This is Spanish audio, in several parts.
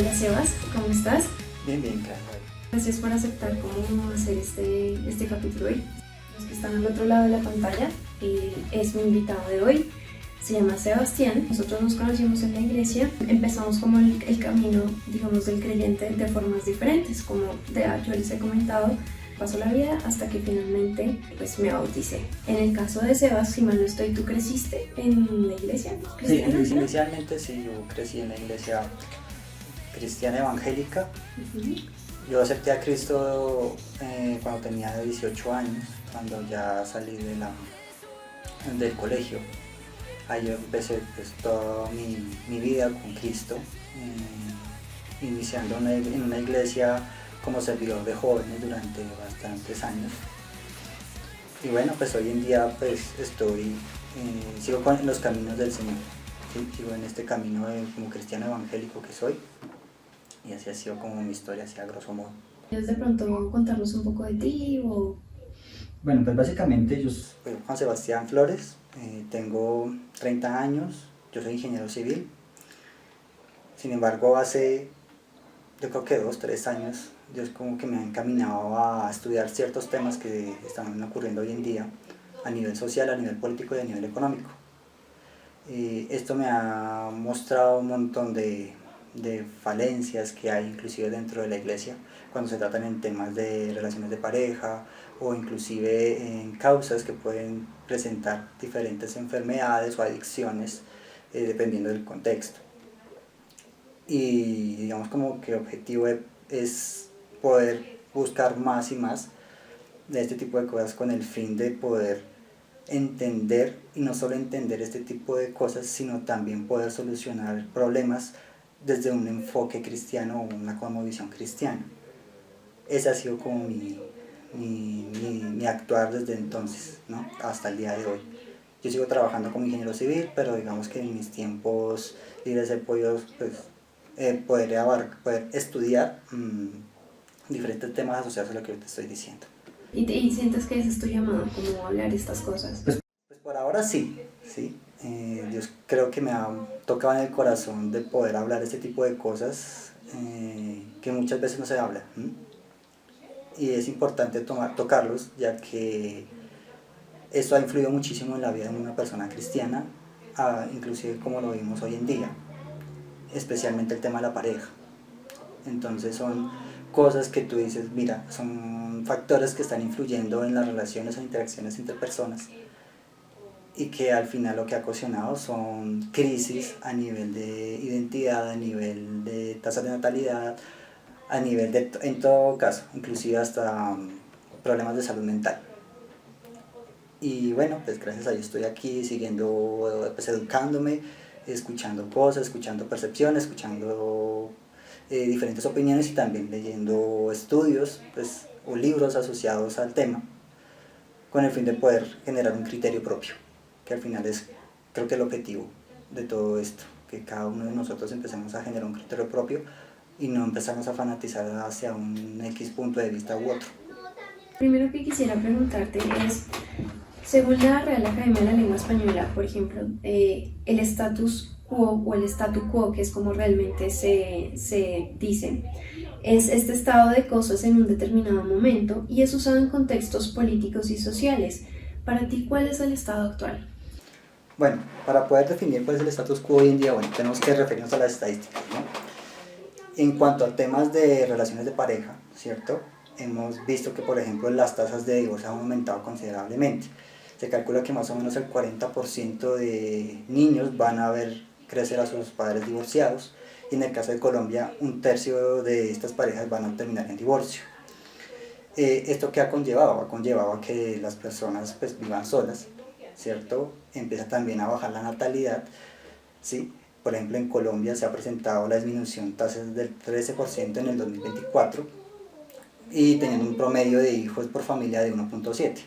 Hola Sebas, ¿cómo estás? Bien, bien, claro. Gracias por aceptar cómo hacer este capítulo hoy. Los que están al otro lado de la pantalla es mi invitado de hoy. Se llama Sebastián. Nosotros nos conocimos en la iglesia. Empezamos como el camino, digamos, del creyente de formas diferentes. Como yo les he comentado, pasó la vida hasta que finalmente pues me bauticé. En el caso de Sebas, si mal no estoy, ¿tú creciste en la iglesia cristiana? Sí, inicialmente sí, yo crecí en la iglesia cristiana evangélica. Yo acepté a Cristo cuando tenía 18 años, cuando ya salí del colegio. Ahí yo empecé pues, toda mi vida con Cristo, iniciando en una iglesia como servidor de jóvenes durante bastantes años. Y bueno, pues hoy en día pues sigo con los caminos del Señor, ¿sí? Sigo en este camino como cristiano evangélico que soy, y así ha sido como mi historia, así a grosso modo. ¿Quieres de pronto contarnos un poco de ti o...? Bueno, pues básicamente yo soy Juan Sebastián Flores, tengo 30 años, yo soy ingeniero civil. Sin embargo, hace yo creo que 2, 3 años, Dios como que me ha encaminado a estudiar ciertos temas que están ocurriendo hoy en día a nivel social, a nivel político y a nivel económico. Esto me ha mostrado un montón de falencias que hay inclusive dentro de la iglesia cuando se tratan en temas de relaciones de pareja o inclusive en causas que pueden presentar diferentes enfermedades o adicciones dependiendo del contexto. Y digamos como que el objetivo es poder buscar más y más de este tipo de cosas con el fin de poder entender, y no solo entender este tipo de cosas, sino también poder solucionar problemas desde un enfoque cristiano o una cosmovisión cristiana. Ese ha sido como mi actuar desde entonces, ¿no? Hasta el día de hoy. Yo sigo trabajando como ingeniero civil, pero digamos que en mis tiempos libres he podido pues, poder estudiar diferentes temas asociados a lo que yo te estoy diciendo. ¿Y sientes que ese es tu llamado, como hablar estas cosas? Pues por ahora sí, ¿sí? Dios creo que me ha tocado en el corazón de poder hablar este tipo de cosas que muchas veces no se habla. Y es importante tocarlos, ya que esto ha influido muchísimo en la vida de una persona cristiana, inclusive como lo vimos hoy en día, especialmente el tema de la pareja. Entonces son cosas que tú dices, mira, son factores que están influyendo en las relaciones o interacciones entre personas, y que al final lo que ha ocasionado son crisis a nivel de identidad, a nivel de tasa de natalidad, a nivel de, en todo caso, inclusive hasta problemas de salud mental. Y bueno, pues gracias a Dios estoy aquí siguiendo, pues educándome, escuchando cosas, escuchando percepciones, escuchando diferentes opiniones, y también leyendo estudios pues, o libros asociados al tema, con el fin de poder generar un criterio propio, que al final es, creo que el objetivo de todo esto, que cada uno de nosotros empecemos a generar un criterio propio y no empezamos a fanatizar hacia un X punto de vista u otro. Primero que quisiera preguntarte es, según la Real Academia de la Lengua Española, por ejemplo, el status quo o el statu quo, que es como realmente se dice, es este estado de cosas en un determinado momento y es usado en contextos políticos y sociales. Para ti, ¿cuál es el estado actual? Bueno, para poder definir cuál es el status quo hoy en día, bueno, tenemos que referirnos a las estadísticas, ¿no? En cuanto a temas de relaciones de pareja, ¿cierto? Hemos visto que, por ejemplo, las tasas de divorcio han aumentado considerablemente. Se calcula que más o menos el 40% de niños van a ver crecer a sus padres divorciados, y en el caso de Colombia, 1/3 de estas parejas van a terminar en divorcio. ¿Esto qué ha conllevado? Ha conllevado a que las personas pues, vivan solas, ¿cierto? Empieza también a bajar la natalidad, ¿sí? Por ejemplo, en Colombia se ha presentado la disminución de tasas del 13% en el 2024, y teniendo un promedio de hijos por familia de 1.7.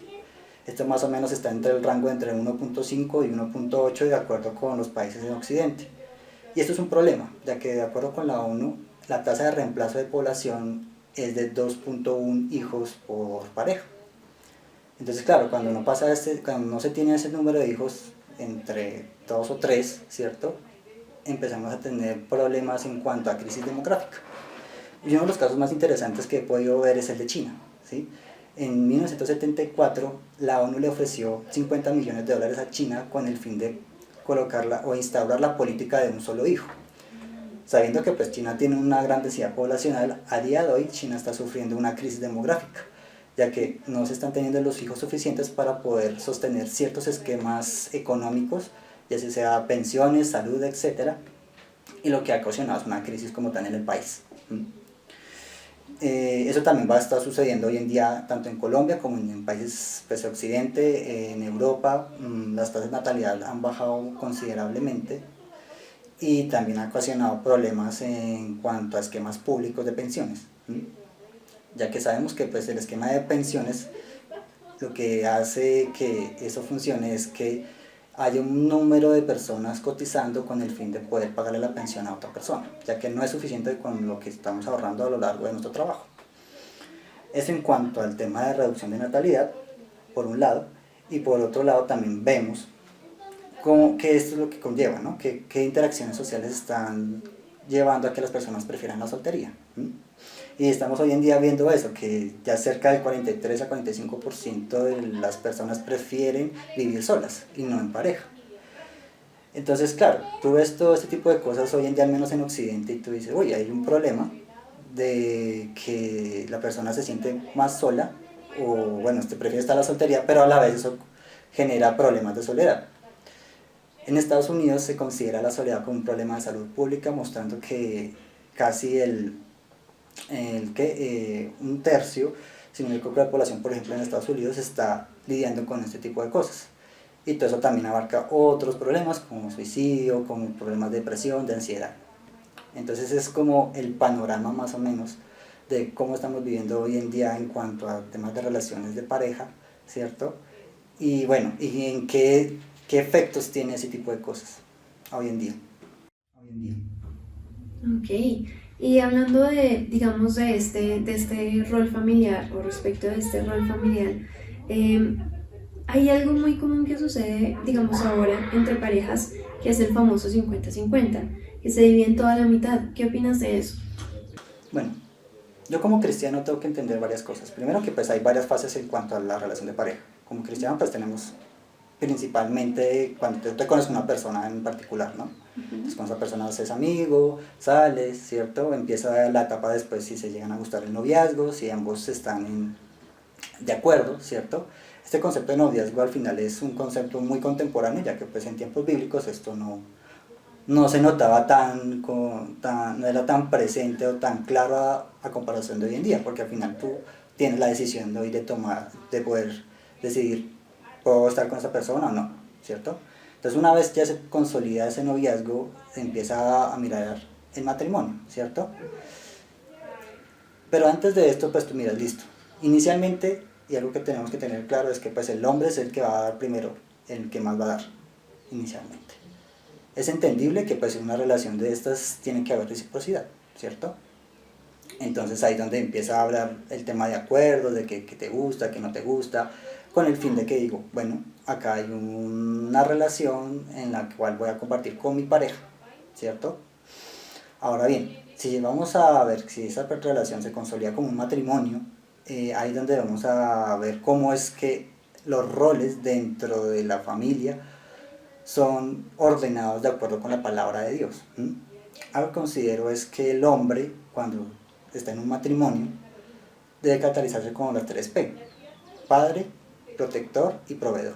Esto más o menos está entre el rango entre 1.5 y 1.8 de acuerdo con los países en Occidente. Y esto es un problema, ya que de acuerdo con la ONU, la tasa de reemplazo de población es de 2.1 hijos por pareja. Entonces, claro, cuando no se tiene ese número de hijos entre 2 o 3, ¿cierto? empezamos a tener problemas en cuanto a crisis demográfica. Y uno de los casos más interesantes que he podido ver es el de China, ¿sí? En 1974 la ONU le ofreció $50 millones a China con el fin de colocarla o instaurar la política de un solo hijo. Sabiendo que pues China tiene una gran densidad poblacional, a día de hoy China está sufriendo una crisis demográfica, ya que no se están teniendo los hijos suficientes para poder sostener ciertos esquemas económicos, ya sea pensiones, salud, etc. Y lo que ha ocasionado es una crisis como tal en el país. Eso también va a estar sucediendo hoy en día tanto en Colombia como en países pues, de Occidente, en Europa. Las tasas de natalidad han bajado considerablemente y también ha ocasionado problemas en cuanto a esquemas públicos de pensiones, ya que sabemos que pues, el esquema de pensiones lo que hace que eso funcione es que haya un número de personas cotizando con el fin de poder pagarle la pensión a otra persona, ya que no es suficiente con lo que estamos ahorrando a lo largo de nuestro trabajo. Eso en cuanto al tema de reducción de natalidad, por un lado, y por otro lado también vemos que esto es lo que conlleva, ¿no? ¿Qué interacciones sociales están llevando a que las personas prefieran la soltería? Y estamos hoy en día viendo eso, que ya cerca del 43 a 45% de las personas prefieren vivir solas y no en pareja. Entonces, claro, tú ves todo este tipo de cosas hoy en día, al menos en Occidente, y tú dices, oye, hay un problema de que la persona se siente más sola, o bueno, prefiere estar en la soltería, pero a la vez eso genera problemas de soledad. En Estados Unidos se considera la soledad como un problema de salud pública, mostrando que casi un tercio, si no me equivoco, de la población, por ejemplo, en Estados Unidos está lidiando con este tipo de cosas. Y todo eso también abarca otros problemas como suicidio, como problemas de depresión, de ansiedad. Entonces es como el panorama más o menos de cómo estamos viviendo hoy en día en cuanto a temas de relaciones de pareja, ¿cierto? Y bueno, y en qué efectos tiene ese tipo de cosas hoy en día. Ok, y hablando de, digamos, de este rol familiar o respecto de este rol familiar, hay algo muy común que sucede, digamos, ahora entre parejas, que es el famoso 50-50, que se divide en toda la mitad. ¿Qué opinas de eso? Bueno, yo como cristiano tengo que entender varias cosas. Primero que pues hay varias fases en cuanto a la relación de pareja. Como cristiano pues tenemos principalmente cuando te conoces una persona en particular, ¿no? Entonces con esa persona haces amigo, sales, ¿cierto? Empieza la etapa después si se llegan a gustar el noviazgo, si ambos están de acuerdo, ¿cierto? Este concepto de noviazgo al final es un concepto muy contemporáneo, ya que pues en tiempos bíblicos esto no se notaba no era tan presente o tan claro a comparación de hoy en día, porque al final tú tienes la decisión de hoy de poder decidir, ¿puedo estar con esa persona o no? ¿Cierto? Entonces una vez ya se consolida ese noviazgo, se empieza a mirar el matrimonio, ¿cierto? Pero antes de esto, pues tú miras, listo. Inicialmente, y algo que tenemos que tener claro es que pues el hombre es el que va a dar primero, el que más va a dar inicialmente. Es entendible que pues en una relación de estas tiene que haber reciprocidad, ¿cierto? Entonces ahí es donde empieza a hablar el tema de acuerdos, de que te gusta, que no te gusta, con el fin de que digo, bueno, acá hay una relación en la cual voy a compartir con mi pareja, ¿cierto? Ahora bien, si vamos a ver si esa relación se consolida como un matrimonio, ahí es donde vamos a ver cómo es que los roles dentro de la familia son ordenados de acuerdo con la palabra de Dios. Algo que considero es que el hombre, cuando está en un matrimonio, debe catalizarse con las 3P: padre, protector y proveedor.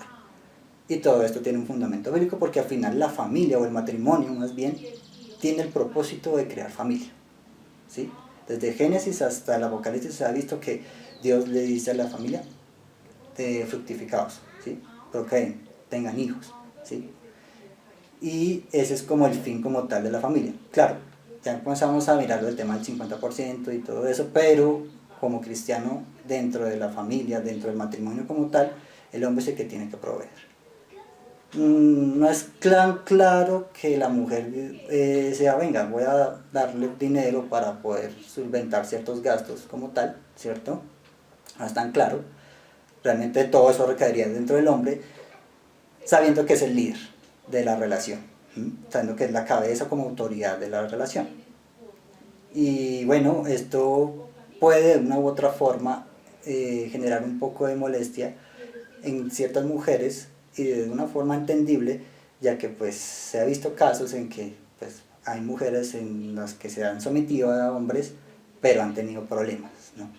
Y todo esto tiene un fundamento bíblico porque al final la familia o el matrimonio más bien tiene el propósito de crear familia, ¿sí? Desde Génesis hasta el Apocalipsis se ha visto que Dios le dice a la familia, fructificados, ¿sí? Procreen, tengan hijos, ¿sí? Y ese es como el fin como tal de la familia. Claro, ya empezamos a mirar el tema del 50% y todo eso, pero como cristiano, dentro de la familia, dentro del matrimonio como tal, el hombre es el que tiene que proveer. No es claro que la mujer sea, venga, voy a darle dinero para poder solventar ciertos gastos como tal, ¿cierto? No es tan claro. Realmente todo eso recaería dentro del hombre, sabiendo que es el líder de la relación, sabiendo que es la cabeza como autoridad de la relación. Y bueno, esto puede de una u otra forma generar un poco de molestia en ciertas mujeres y de una forma entendible, ya que pues se ha visto casos en que pues hay mujeres en las que se han sometido a hombres pero han tenido problemas, ¿no?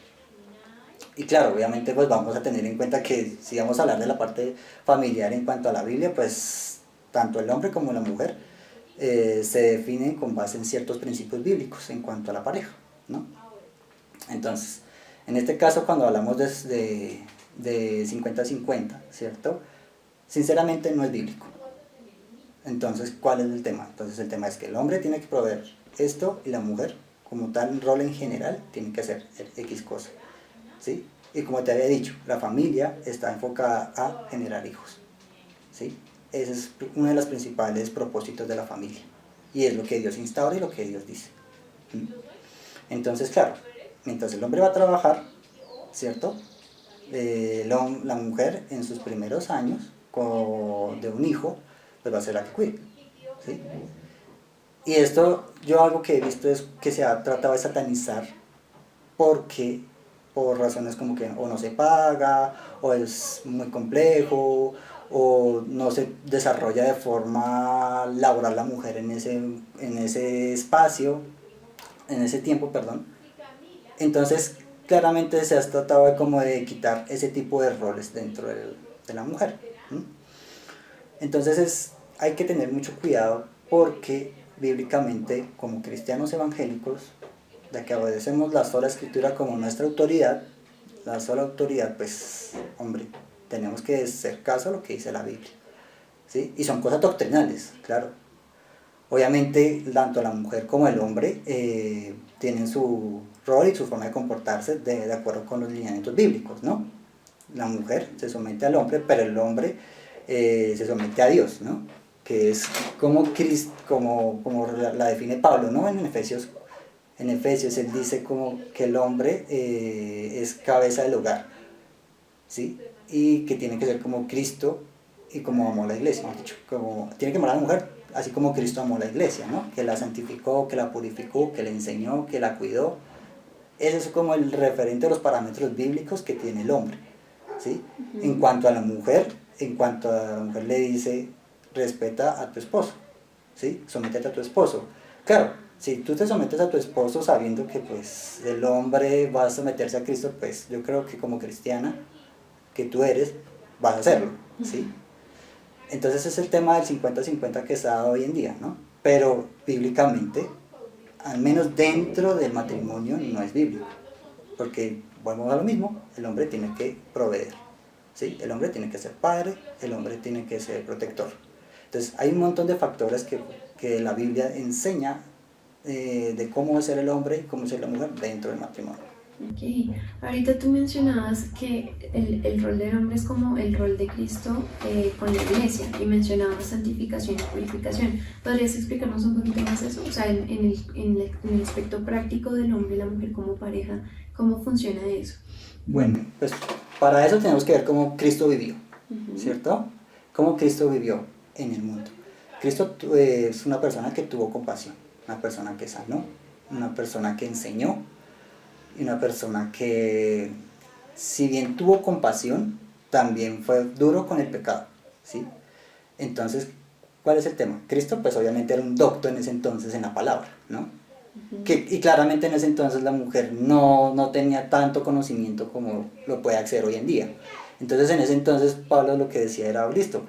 Y claro, obviamente pues vamos a tener en cuenta que si vamos a hablar de la parte familiar en cuanto a la Biblia, pues tanto el hombre como la mujer se definen con base en ciertos principios bíblicos en cuanto a la pareja, ¿no? Entonces, en este caso cuando hablamos de 50-50, ¿cierto? Sinceramente no es bíblico. Entonces, ¿cuál es el tema? Entonces el tema es que el hombre tiene que proveer esto y la mujer, como tal rol en general, tiene que hacer X cosa, ¿sí? Y como te había dicho, la familia está enfocada a generar hijos, ¿sí? Ese es uno de los principales propósitos de la familia. Y es lo que Dios instaura y lo que Dios dice. Entonces, claro, mientras el hombre va a trabajar, ¿cierto? La mujer en sus primeros años de un hijo, pues va a ser la que cuide, ¿sí? Y esto, yo algo que he visto es que se ha tratado de satanizar porque por razones como que o no se paga, o es muy complejo, o no se desarrolla de forma laboral la mujer en ese espacio, en ese tiempo, perdón. Entonces, claramente se ha tratado de como de quitar ese tipo de roles dentro de la mujer. Entonces hay que tener mucho cuidado porque bíblicamente, como cristianos evangélicos, de que obedecemos la sola escritura como nuestra autoridad, la sola autoridad, pues, hombre, tenemos que hacer caso a lo que dice la Biblia, ¿sí? Y son cosas doctrinales, claro. Obviamente, tanto la mujer como el hombre tienen su rol y su forma de comportarse de acuerdo con los lineamientos bíblicos, ¿no? La mujer se somete al hombre, pero el hombre se somete a Dios, ¿no? Que es como la define Pablo, ¿no? En Efesios él dice como que el hombre es cabeza del hogar, ¿sí? Y que tiene que ser como Cristo y como amó la iglesia, mejor dicho, tiene que amar a la mujer así como Cristo amó la iglesia, ¿no? Que la santificó, que la purificó, que la enseñó, que la cuidó. Ese es como el referente de los parámetros bíblicos que tiene el hombre, ¿sí? En cuanto a la mujer le dice, respeta a tu esposo, ¿sí? Sométete a tu esposo. Claro, si tú te sometes a tu esposo sabiendo que pues el hombre va a someterse a Cristo, pues yo creo que como cristiana que tú eres, vas a hacerlo, ¿sí? Entonces es el tema del 50-50 que está hoy en día, ¿no? Pero bíblicamente, al menos dentro del matrimonio, no es bíblico. Porque, volvemos a lo mismo, el hombre tiene que proveer, ¿sí? El hombre tiene que ser padre, el hombre tiene que ser protector. Entonces hay un montón de factores que la Biblia enseña de cómo es ser el hombre y cómo es ser la mujer dentro del matrimonio. Ok, ahorita tú mencionabas que el rol del hombre es como el rol de Cristo con la iglesia y mencionabas santificación y purificación. ¿Podrías explicarnos un poquito más eso? O sea, en el aspecto práctico del hombre y la mujer como pareja, ¿cómo funciona eso? Bueno, pues para eso tenemos que ver cómo Cristo vivió, ¿cierto? Cómo Cristo vivió en el mundo. Cristo es una persona que tuvo compasión, una persona que sanó, una persona que enseñó, y una persona que, si bien tuvo compasión, también fue duro con el pecado, ¿sí? Entonces, ¿cuál es el tema? Cristo, pues obviamente era un docto en ese entonces en la palabra, ¿no? Y claramente en ese entonces la mujer no tenía tanto conocimiento como lo puede acceder hoy en día. Entonces, en ese entonces, Pablo lo que decía era, listo,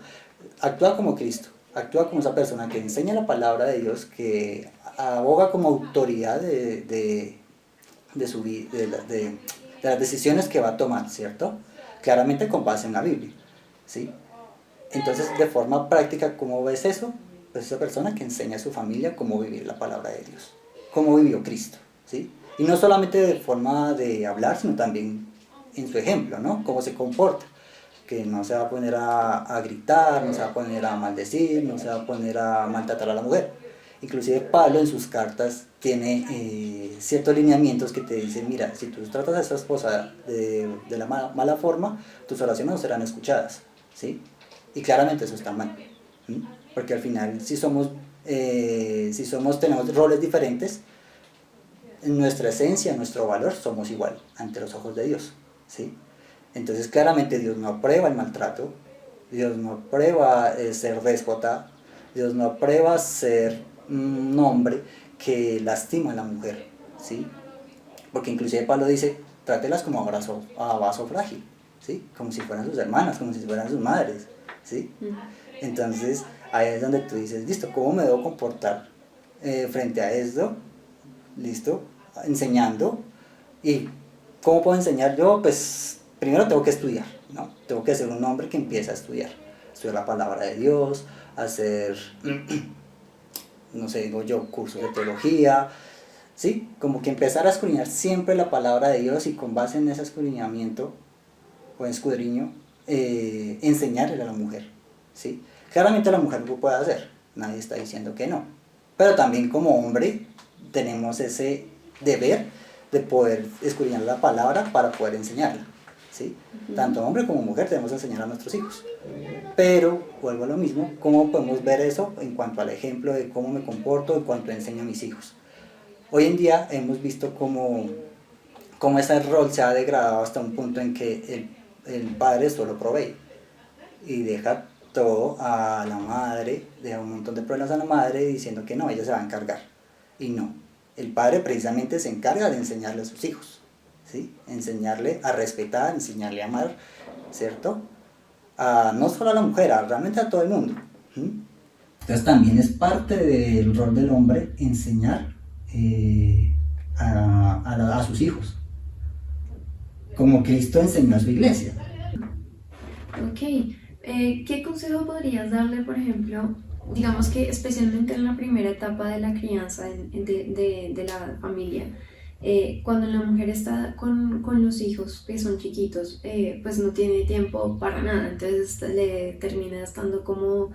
actúa como Cristo, actúa como esa persona que enseña la palabra de Dios, que aboga como autoridad de las decisiones que va a tomar, ¿cierto? Claramente con base en la Biblia, ¿sí? Entonces, de forma práctica, ¿cómo ves eso? Pues esa persona que enseña a su familia cómo vivir la palabra de Dios, cómo vivió Cristo, ¿sí? Y no solamente de forma de hablar, sino también en su ejemplo, ¿no? Cómo se comporta, que no se va a poner a gritar, no se va a poner a maldecir, no se va a poner a maltratar a la mujer. Inclusive Pablo en sus cartas tiene ciertos lineamientos que te dicen, mira, si tú tratas a esta esposa de la mala forma, tus oraciones no serán escuchadas, ¿sí? Y claramente eso está mal, ¿m? Porque al final tenemos roles diferentes, en nuestra esencia, nuestro valor, somos igual ante los ojos de Dios, ¿sí? Entonces claramente Dios no aprueba el maltrato, Dios no aprueba ser déspota, Dios no aprueba ser un hombre que lastima a la mujer, ¿sí? Porque inclusive Pablo dice, trátelas como a vaso frágil, ¿sí? Como si fueran sus hermanas, como si fueran sus madres, ¿sí? Entonces ahí es donde tú dices, listo, ¿cómo me debo comportar frente a esto? ¿Listo? Enseñando. ¿Y cómo puedo enseñar yo? Pues primero tengo que estudiar, ¿no? Tengo que ser un hombre que empieza a estudiar la palabra de Dios, hacer, no sé, digo yo, cursos de teología, ¿sí? Como que empezar a escudriñar siempre la palabra de Dios y con base en ese escudriñamiento o escudriño, enseñarle a la mujer, ¿sí? Claramente la mujer lo puede hacer, nadie está diciendo que no, pero también como hombre tenemos ese deber de poder escudriñar la palabra para poder enseñarla, ¿sí? Tanto hombre como mujer debemos enseñar a nuestros hijos. Pero, vuelvo a lo mismo, ¿cómo podemos ver eso en cuanto al ejemplo de cómo me comporto, en cuanto enseño a mis hijos? Hoy en día hemos visto cómo ese rol se ha degradado hasta un punto en que el padre solo provee y deja todo a la madre, deja un montón de problemas a la madre diciendo que no, ella se va a encargar. Y no, el padre precisamente se encarga de enseñarle a sus hijos, ¿sí? Enseñarle a respetar, enseñarle a amar, ¿cierto? No solo a la mujer, realmente a todo el mundo. Entonces también es parte del rol del hombre enseñar a sus hijos, como Cristo enseñó a su iglesia. Ok, ¿qué consejo podrías darle, por ejemplo, digamos que especialmente en la primera etapa de la crianza de la familia? Cuando la mujer está con los hijos que son chiquitos, pues no tiene tiempo para nada, entonces le termina estando como,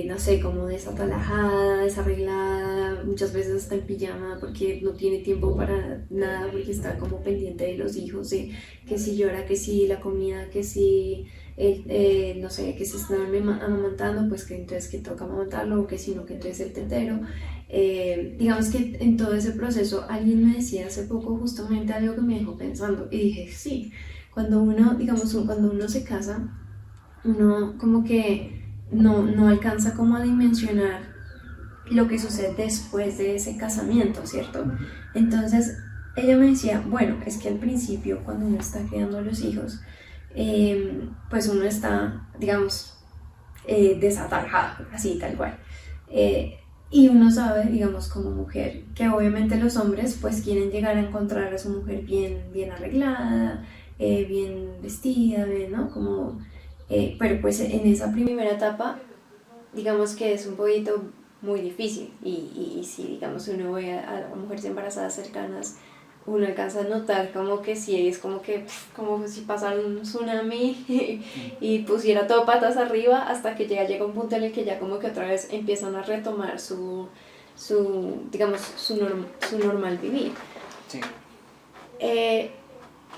no sé, como desatalajada, desarreglada, muchas veces está en pijama porque no tiene tiempo para nada, porque está como pendiente de los hijos, que si llora, que si la comida, que si... no sé, que si están amamantando, pues que entonces que toca amamantarlo, o que si no, que entonces el tetero. Digamos que en todo ese proceso alguien me decía hace poco justamente algo que me dejó pensando y dije, sí, cuando uno, digamos, cuando uno se casa, uno como que no alcanza como a dimensionar lo que sucede después de ese casamiento, ¿cierto? Entonces ella me decía, bueno, es que al principio cuando uno está criando a los hijos, pues uno está, digamos, desatarjado, así tal cual. Y uno sabe, digamos, como mujer, que obviamente los hombres pues quieren llegar a encontrar a su mujer bien arreglada, bien vestida, bien, ¿no? Como, pero pues en esa primera etapa, digamos que es un poquito muy difícil. Y si, digamos, uno ve a mujeres embarazadas cercanas, uno alcanza a notar como que sí, es como que como si pasara un tsunami y pusiera todo patas arriba hasta que llega un punto en el que ya como que otra vez empiezan a retomar digamos, su normal vivir. Sí.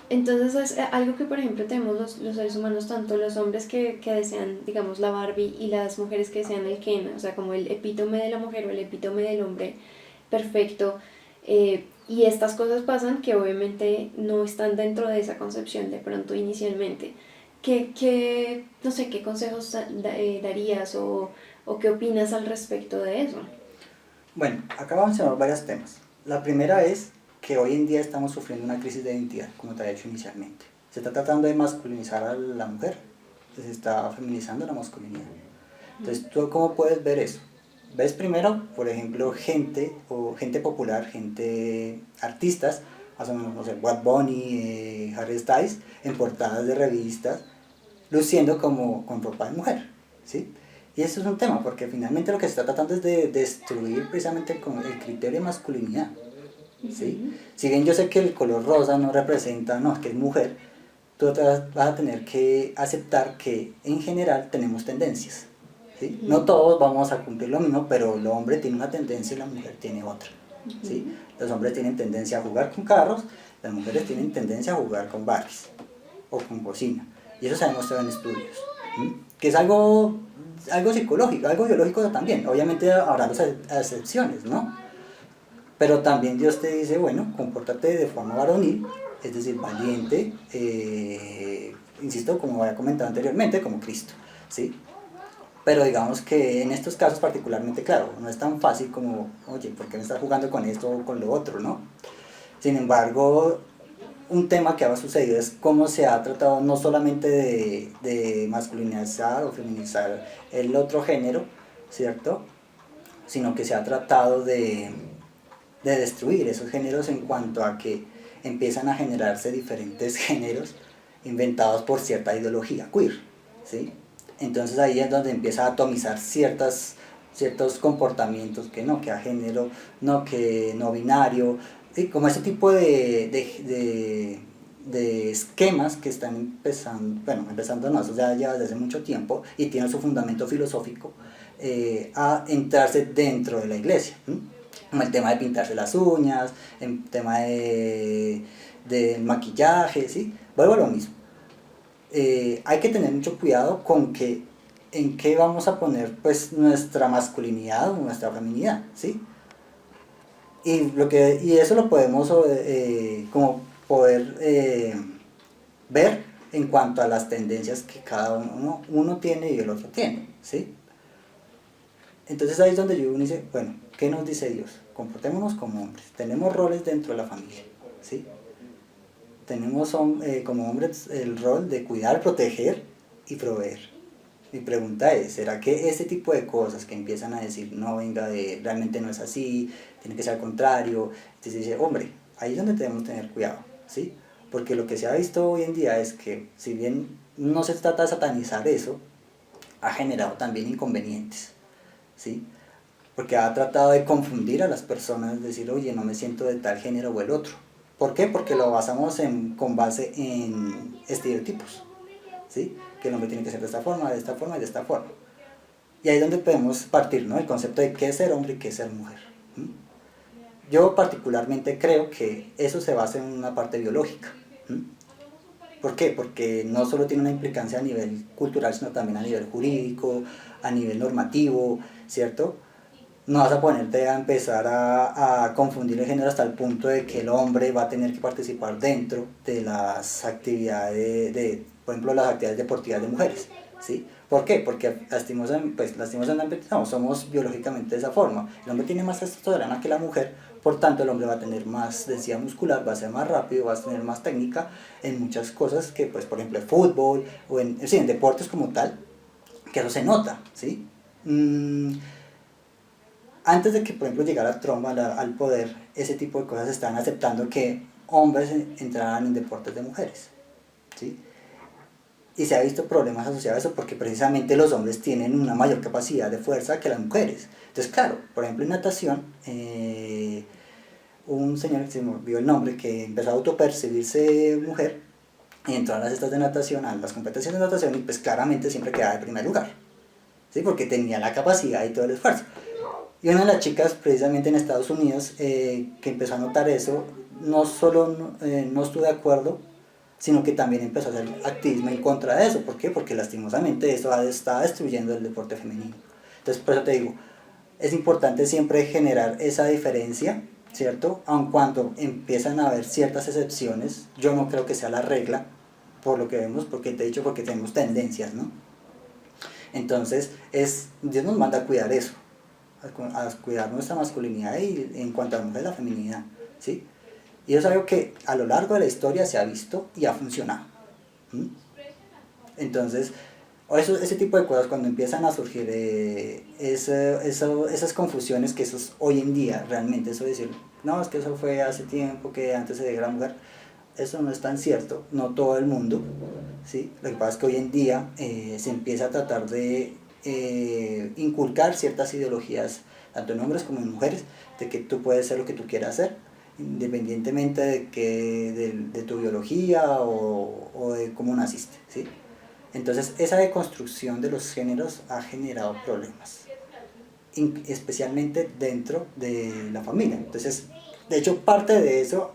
Entonces es algo que por ejemplo tenemos los seres humanos, tanto los hombres que desean, digamos, la Barbie y las mujeres que desean el Ken, o sea, como el epítome de la mujer o el epítome del hombre perfecto. Y estas cosas pasan que obviamente no están dentro de esa concepción de pronto inicialmente. No sé, ¿qué consejos darías o qué opinas al respecto de eso? Bueno, acá vamos a mencionar varios temas. La primera es que hoy en día estamos sufriendo una crisis de identidad, como te había dicho inicialmente. Se está tratando de masculinizar a la mujer, se está feminizando la masculinidad. Entonces, ¿tú cómo puedes ver eso? Ves primero, por ejemplo, gente popular, artistas, más o menos, no sé, Bad Bunny, Harry Styles, en portadas de revistas, luciendo con ropa de mujer, ¿sí? Y eso es un tema, porque finalmente lo que se está tratando es de destruir precisamente el criterio de masculinidad, ¿sí? Si bien yo sé que el color rosa no representa, no, que es mujer, tú vas a tener que aceptar que en general tenemos tendencias, ¿sí? No todos vamos a cumplir lo mismo, pero el hombre tiene una tendencia y la mujer tiene otra, ¿sí? Los hombres tienen tendencia a jugar con carros, las mujeres tienen tendencia a jugar con Barbies o con cocina, y eso se ha demostrado en estudios, ¿sí? Que es algo algo psicológico, algo biológico también. Obviamente habrá las excepciones, ¿no? Pero también Dios te dice, bueno, compórtate de forma varonil, es decir, valiente, insisto, como había comentado anteriormente, como Cristo, ¿sí? Pero digamos que en estos casos particularmente, claro, no es tan fácil como, oye, ¿por qué me estás jugando con esto o con lo otro, no? Sin embargo, un tema que ha sucedido es cómo se ha tratado no solamente de masculinizar o feminizar el otro género, ¿cierto? Sino que se ha tratado de destruir esos géneros en cuanto a que empiezan a generarse diferentes géneros inventados por cierta ideología queer, ¿sí? Entonces ahí es donde empieza a atomizar ciertos comportamientos que a género, no que no binario, ¿sí? Como ese tipo de esquemas que están empezando no, eso ya lleva desde hace mucho tiempo y tiene su fundamento filosófico, a entrarse dentro de la iglesia, ¿sí? Como el tema de pintarse las uñas, el tema de maquillaje, ¿sí? Vuelvo a lo mismo. Hay que tener mucho cuidado con en qué vamos a poner pues nuestra masculinidad o nuestra feminidad, ¿sí? Y eso lo podemos como poder ver en cuanto a las tendencias que cada uno tiene y el otro tiene, ¿sí? Entonces ahí es donde uno dice, bueno, ¿qué nos dice Dios? Comportémonos como hombres, tenemos roles dentro de la familia, ¿sí? Tenemos como hombres el rol de cuidar, proteger y proveer. Mi pregunta es, ¿será que ese tipo de cosas que empiezan a decir, no, venga, realmente no es así, tiene que ser al contrario? Entonces dice, hombre, ahí es donde debemos tener cuidado, ¿sí? Porque lo que se ha visto hoy en día es que, si bien no se trata de satanizar eso, ha generado también inconvenientes, ¿sí? Porque ha tratado de confundir a las personas, decir, oye, no me siento de tal género o el otro. ¿Por qué? Porque lo basamos con base en estereotipos, ¿sí? Que el hombre tiene que ser de esta forma y de esta forma. Y ahí es donde podemos partir, ¿no? El concepto de qué es ser hombre y qué es ser mujer. ¿Sí? Yo particularmente creo que eso se basa en una parte biológica. ¿Sí? ¿Por qué? Porque no solo tiene una implicancia a nivel cultural, sino también a nivel jurídico, a nivel normativo, ¿cierto? No vas a ponerte a empezar a confundir el género hasta el punto de que el hombre va a tener que participar dentro de las actividades, por ejemplo, las actividades deportivas de mujeres, ¿sí? ¿Por qué? Porque lastimosamente no, somos biológicamente de esa forma. El hombre tiene más testosterona que la mujer, por tanto el hombre va a tener más densidad muscular, va a ser más rápido, va a tener más técnica en muchas cosas que, pues, por ejemplo, el fútbol o en deportes como tal, que eso se nota, ¿sí? Antes de que, por ejemplo, llegara Trump al poder, ese tipo de cosas estaban aceptando que hombres entraran en deportes de mujeres, ¿sí? Y se ha visto problemas asociados a eso porque precisamente los hombres tienen una mayor capacidad de fuerza que las mujeres. Entonces, claro, por ejemplo, en natación, un señor que se me olvidó el nombre, que empezó a autopercibirse mujer y entró a las cestas de natación, a las competencias de natación, y pues claramente siempre quedaba en primer lugar, ¿sí? Porque tenía la capacidad y todo el esfuerzo. Y una de las chicas, precisamente en Estados Unidos, que empezó a notar eso, no solo no estuvo de acuerdo, sino que también empezó a hacer activismo en contra de eso. ¿Por qué? Porque lastimosamente eso está destruyendo el deporte femenino. Entonces, por eso te digo, es importante siempre generar esa diferencia, ¿cierto? Aun cuando empiezan a haber ciertas excepciones, yo no creo que sea la regla, por lo que vemos, porque te he dicho, porque tenemos tendencias, ¿no? Entonces, Dios nos manda a cuidar eso, a cuidar nuestra masculinidad y en cuanto a la mujer, la feminidad, ¿sí? Y eso es algo que a lo largo de la historia se ha visto y ha funcionado. ¿Mm? Entonces, ese tipo de cosas, cuando empiezan a surgir esas confusiones, que eso es hoy en día realmente, eso de decir, no, es que eso fue hace tiempo, que antes se dejó la mujer, eso no es tan cierto, no todo el mundo, ¿sí? Lo que pasa es que hoy en día se empieza a tratar de inculcar ciertas ideologías, tanto en hombres como en mujeres, de que tú puedes ser lo que tú quieras hacer, independientemente de tu biología o de cómo naciste, ¿sí? Entonces esa deconstrucción de los géneros ha generado problemas, especialmente dentro de la familia. Entonces, de hecho, parte de eso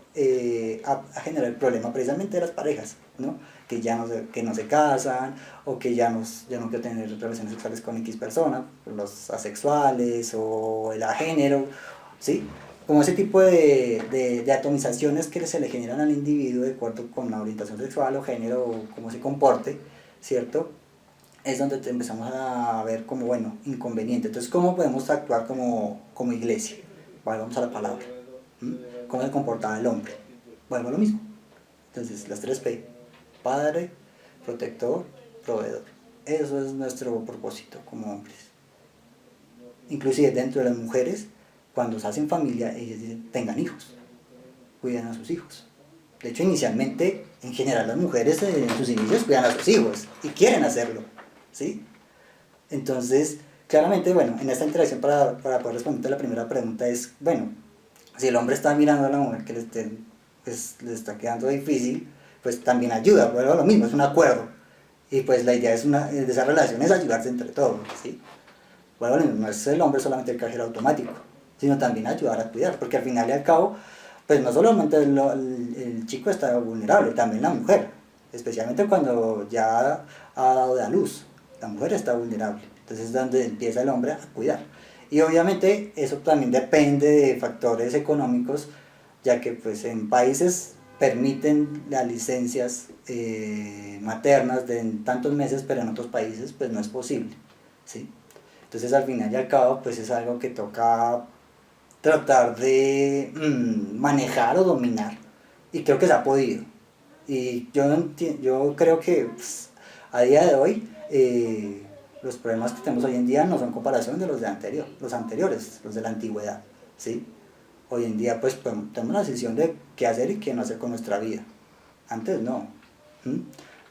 ha generado el problema precisamente de las parejas, ¿no? que que no se casan, o que ya no quieren tener relaciones sexuales con X persona, los asexuales o el agénero, ¿sí? Como ese tipo de atomizaciones que se le generan al individuo de acuerdo con la orientación sexual o género o cómo se comporte, ¿cierto? Es donde empezamos a ver como, bueno, inconveniente. Entonces, ¿cómo podemos actuar como iglesia? Vamos a la palabra. ¿Cómo se comportaba el hombre? Vuelvo a lo mismo. Entonces, las 3P: padre, protector, proveedor. Eso es nuestro propósito como hombres. Inclusive dentro de las mujeres, cuando se hacen familia, ellas dicen, tengan hijos, cuiden a sus hijos. De hecho, inicialmente, en general, las mujeres en sus inicios cuidan a sus hijos y quieren hacerlo, ¿sí? Entonces, claramente, bueno, en esta interacción para poder responder a la primera pregunta es, bueno, si el hombre está mirando a la mujer que le está quedando difícil, pues también ayuda, bueno, lo mismo, es un acuerdo. Y pues la idea de esa relación es ayudarse entre todos, ¿sí? Bueno, no es el hombre solamente el cajero automático, sino también ayudar a cuidar, porque al final y al cabo, pues no solamente el chico está vulnerable, también la mujer, especialmente cuando ya ha dado de a luz, la mujer está vulnerable, entonces es donde empieza el hombre a cuidar. Y obviamente eso también depende de factores económicos, ya que pues en países permiten las licencias maternas de tantos meses, pero en otros países pues no es posible, ¿sí? Entonces al final y al cabo pues es algo que toca tratar de manejar o dominar, y creo que se ha podido. Y yo creo que pues, a día de hoy los problemas que tenemos hoy en día no son comparación de los los anteriores, los de la antigüedad, ¿sí? Hoy en día pues tenemos la decisión de qué hacer y qué no hacer con nuestra vida. Antes no.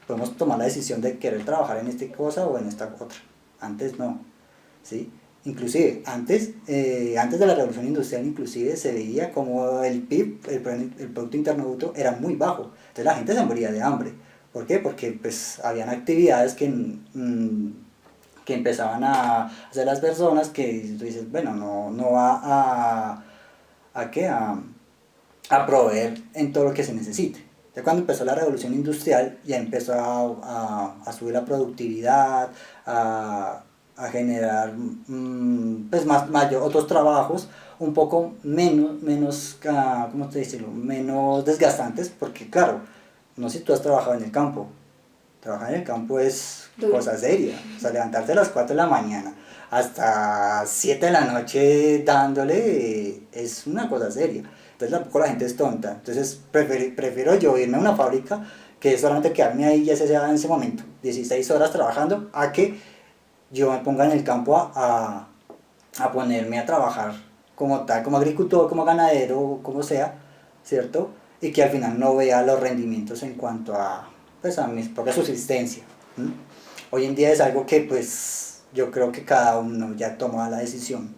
Podemos tomar la decisión de querer trabajar en esta cosa o en esta otra. Antes no, ¿sí? Inclusive, antes de la revolución industrial, inclusive se veía como el PIB, el Producto Interno Bruto, era muy bajo. Entonces la gente se moría de hambre. ¿Por qué? Porque pues habían actividades que empezaban a hacer las personas que tú dices, bueno, no va a proveer en todo lo que se necesite. Ya cuando empezó la revolución industrial, ya empezó a subir la productividad, a generar pues otros trabajos un poco menos ¿cómo te decirlo? Menos desgastantes, porque claro, no sé si tú has trabajado en el campo. Trabajar en el campo es cosa seria, o sea, levantarse a las 4 de la mañana hasta 7 de la noche dándole es una cosa seria. Entonces tampoco la gente es tonta. Entonces prefiero yo irme a una fábrica que solamente quedarme ahí ya sea en ese momento, 16 horas trabajando, a que yo me ponga en el campo a ponerme a trabajar como tal, como agricultor, como ganadero, como sea, ¿cierto? Y que al final no vea los rendimientos en cuanto a mi propia subsistencia. Hoy en día es algo que pues yo creo que cada uno ya toma la decisión,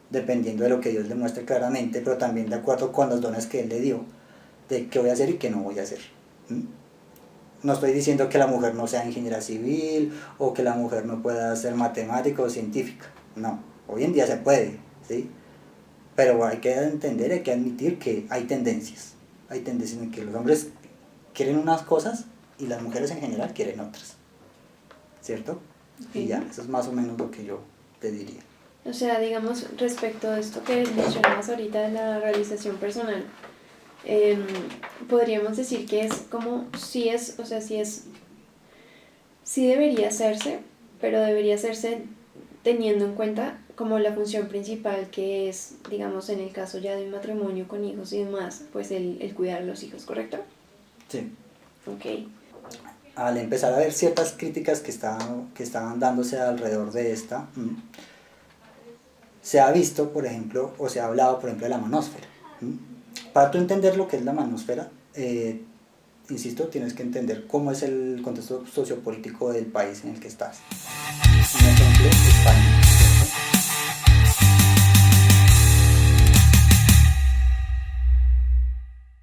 dependiendo de lo que Dios le muestre claramente, pero también de acuerdo con los dones que Él le dio, de qué voy a hacer y qué no voy a hacer. No estoy diciendo que la mujer no sea ingeniera civil o que la mujer no pueda ser matemática o científica. No, hoy en día se puede, ¿sí? Pero hay que entender, hay que admitir que hay tendencias. Hay tendencias en que los hombres quieren unas cosas y las mujeres en general quieren otras, ¿cierto? Y ya, eso es más o menos lo que yo te diría. O sea, digamos, respecto a esto que mencionabas ahorita de la realización personal, podríamos decir que es como, sí debería hacerse, pero debería hacerse teniendo en cuenta como la función principal que es, digamos, en el caso ya de un matrimonio con hijos y demás, pues el cuidar a los hijos, ¿correcto? Sí. Ok. Al empezar a ver ciertas críticas que estaban dándose alrededor de esta, se ha visto, por ejemplo, o se ha hablado, por ejemplo, de la manósfera. Para tú entender lo que es la manósfera, insisto, tienes que entender cómo es el contexto sociopolítico del país en el que estás. Un ejemplo, España.